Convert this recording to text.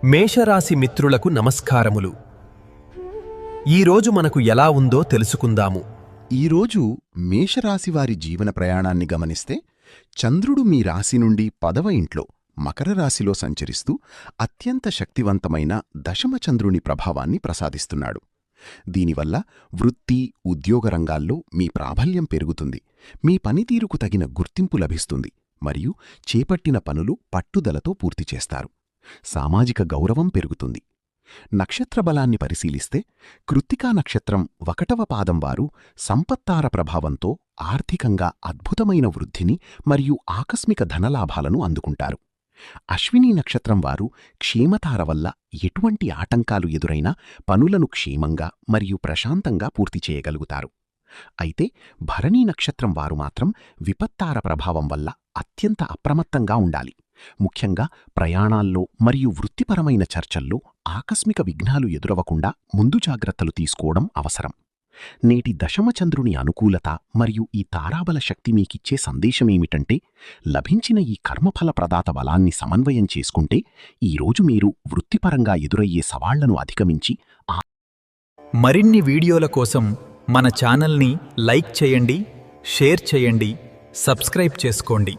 మేషరాశి మిత్రులకు నమస్కారములు. ఈరోజు మనకు ఎలా ఉందో తెలుసుకుందాము. ఈరోజు మేషరాశివారి జీవన ప్రయాణాన్ని గమనిస్తే చంద్రుడు మీ రాశి నుండి 10వ ఇంట్లో మకర రాశిలో సంచరిస్తూ అత్యంత శక్తివంతమైన దశమచంద్రుని ప్రభావాన్ని ప్రసాదిస్తున్నాడు. దీనివల్ల వృత్తి, ఉద్యోగ రంగాల్లో మీ ప్రాబల్యం పెరుగుతుంది, మీ పనితీరుకు తగిన గుర్తింపు లభిస్తుంది మరియు చేపట్టిన పనులు పట్టుదలతో పూర్తి చేస్తారు. సామాజిక గౌరవం పెరుగుతుంది. నక్షత్ర బలాన్ని పరిశీలిస్తే కృత్తికా నక్షత్రం 1వ పాదం వారు సంపత్తార ప్రభావంతో ఆర్థికంగా అద్భుతమైన వృద్ధిని మరియు ఆకస్మిక ధనలాభాలను అందుకుంటారు. అశ్వినీ నక్షత్రం వారు క్షేమతార వల్ల ఎటువంటి ఆటంకాలు ఎదురైనా పనులను క్షేమంగా మరియు ప్రశాంతంగా పూర్తి చేయగలుగుతారు. అయితే భరణీ నక్షత్రం వారు మాత్రం విపత్తార ప్రభావం వల్ల అత్యంత అప్రమత్తంగా ఉండాలి. ముఖ్యంగా ప్రయాణాల్లో మరియు వృత్తిపరమైన చర్చల్లో ఆకస్మిక విఘ్నాలు ఎదురవకుండా ముందు జాగ్రత్తలు తీసుకోవడం అవసరం. నేటి దశమచంద్రుని అనుకూలత మరియు ఈ తారాబల శక్తి మీకిచ్చే సందేశమేమిటంటే, లభించిన ఈ కర్మఫల ప్రదాత బలాన్ని సమన్వయం చేసుకుంటే ఈరోజు మీరు వృత్తిపరంగా ఎదురయ్యే సవాళ్లను అధిగమించి మరిన్ని వీడియోల కోసం మన ఛానల్ని లైక్ చేయండి, షేర్ చేయండి, సబ్స్క్రైబ్ చేసుకోండి.